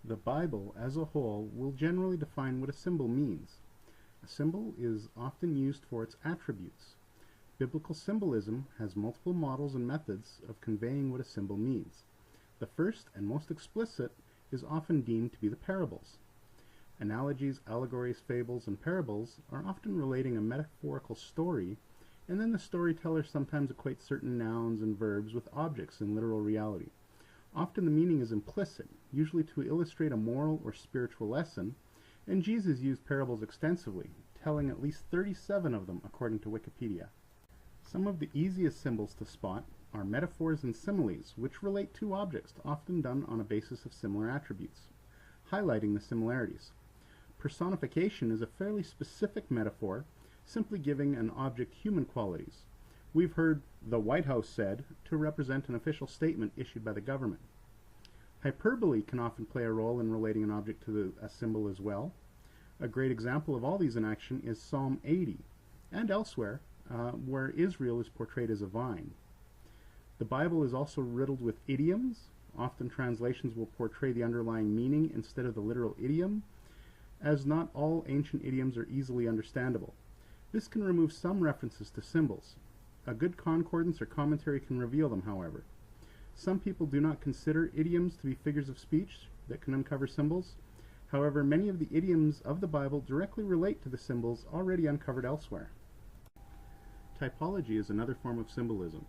The Bible as a whole will generally define what a symbol means. A symbol is often used for its attributes. Biblical symbolism has multiple models and methods of conveying what a symbol means. The first and most explicit is often deemed to be the parables. Analogies, allegories, fables, and parables are often relating a metaphorical story, and then the storyteller sometimes equates certain nouns and verbs with objects in literal reality. Often the meaning is implicit, usually to illustrate a moral or spiritual lesson, and Jesus used parables extensively, telling at least 37 of them according to Wikipedia. Some of the easiest symbols to spot are metaphors and similes, which relate two objects, often done on a basis of similar attributes, highlighting the similarities. Personification is a fairly specific metaphor, simply giving an object human qualities. We've heard "the White House said" to represent an official statement issued by the government. Hyperbole can often play a role in relating an object to a symbol as well. A great example of all these in action is Psalm 80, and elsewhere, where Israel is portrayed as a vine. The Bible is also riddled with idioms. Often translations will portray the underlying meaning instead of the literal idiom, as not all ancient idioms are easily understandable. This can remove some references to symbols. A good concordance or commentary can reveal them, however. Some people do not consider idioms to be figures of speech that can uncover symbols. However, many of the idioms of the Bible directly relate to the symbols already uncovered elsewhere. Typology is another form of symbolism.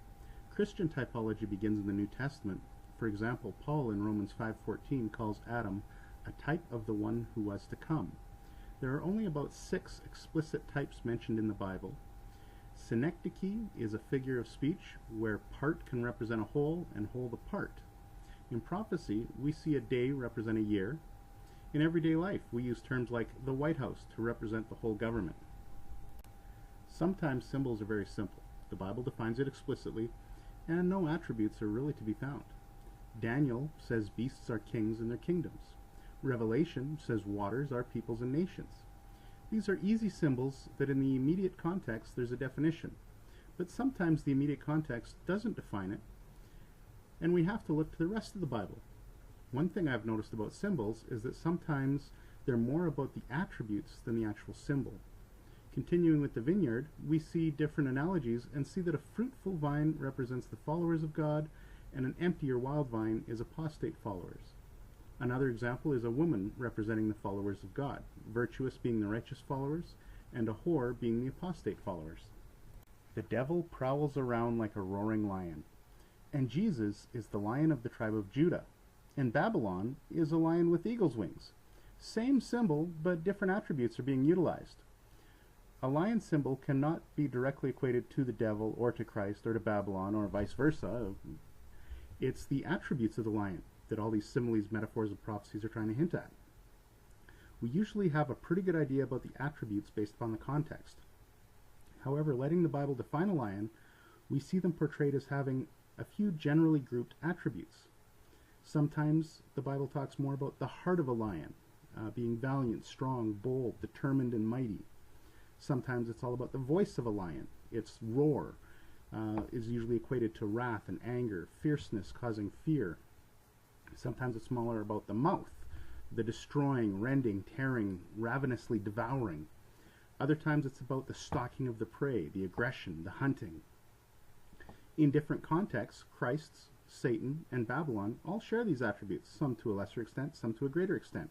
Christian typology begins in the New Testament. For example, Paul in Romans 5:14 calls Adam a type of the one who was to come. There are only about 6 explicit types mentioned in the Bible. Synecdoche is a figure of speech where part can represent a whole and whole the part. In prophecy, we see a day represent a year. In everyday life, we use terms like the White House to represent the whole government. Sometimes symbols are very simple. The Bible defines it explicitly, and no attributes are really to be found. Daniel says beasts are kings and their kingdoms. Revelation says waters are peoples and nations. These are easy symbols that in the immediate context there's a definition, but sometimes the immediate context doesn't define it, and we have to look to the rest of the Bible. One thing I've noticed about symbols is that sometimes they're more about the attributes than the actual symbol. Continuing with the vineyard, we see different analogies and see that a fruitful vine represents the followers of God, and an empty or wild vine is apostate followers. Another example is a woman representing the followers of God, virtuous being the righteous followers, and a whore being the apostate followers. The devil prowls around like a roaring lion, and Jesus is the lion of the tribe of Judah, and Babylon is a lion with eagle's wings. Same symbol, but different attributes are being utilized. A lion symbol cannot be directly equated to the devil or to Christ or to Babylon or vice versa. It's the attributes of the lion that all these similes, metaphors, and prophecies are trying to hint at. We usually have a pretty good idea about the attributes based upon the context. However, letting the Bible define a lion, we see them portrayed as having a few generally grouped attributes. Sometimes the Bible talks more about the heart of a lion, being valiant, strong, bold, determined, and mighty. Sometimes it's all about the voice of a lion. Its roar is usually equated to wrath and anger, fierceness causing fear. Sometimes it's more about the mouth, the destroying, rending, tearing, ravenously devouring. Other times it's about the stalking of the prey, the aggression, the hunting. In different contexts, Christ, Satan, and Babylon all share these attributes, some to a lesser extent, some to a greater extent.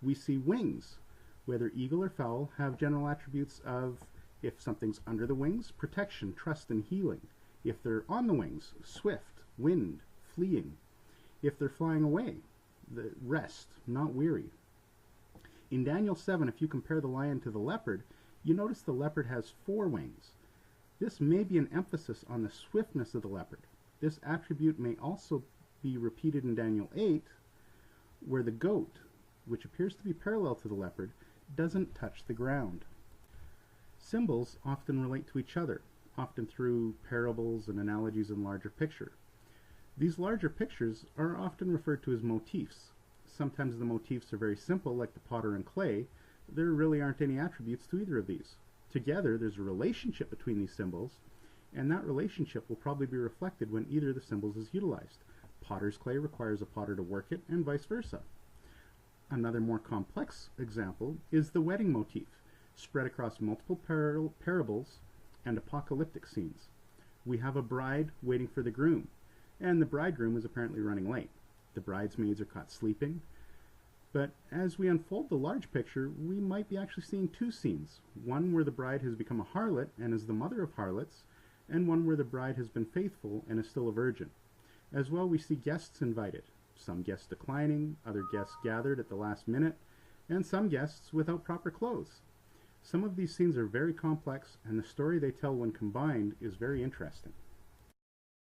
We see wings, whether eagle or fowl, have general attributes of, if something's under the wings, protection, trust, and healing. If they're on the wings, swift, wind, fleeing. If they're flying away, the rest, not weary. In Daniel 7, if you compare the lion to the leopard, you notice the leopard has 4 wings. This may be an emphasis on the swiftness of the leopard. This attribute may also be repeated in Daniel 8, where the goat, which appears to be parallel to the leopard, doesn't touch the ground. Symbols often relate to each other, often through parables and analogies in larger picture. These larger pictures are often referred to as motifs. Sometimes the motifs are very simple, like the potter and clay. There really aren't any attributes to either of these. Together, there's a relationship between these symbols, and that relationship will probably be reflected when either of the symbols is utilized. Potter's clay requires a potter to work it, and vice versa. Another more complex example is the wedding motif, spread across multiple parables and apocalyptic scenes. We have a bride waiting for the groom, and the bridegroom is apparently running late. The bridesmaids are caught sleeping. But as we unfold the large picture, we might be actually seeing two scenes. One where the bride has become a harlot and is the mother of harlots, and one where the bride has been faithful and is still a virgin. As well, we see guests invited, some guests declining, other guests gathered at the last minute, and some guests without proper clothes. Some of these scenes are very complex, and the story they tell when combined is very interesting.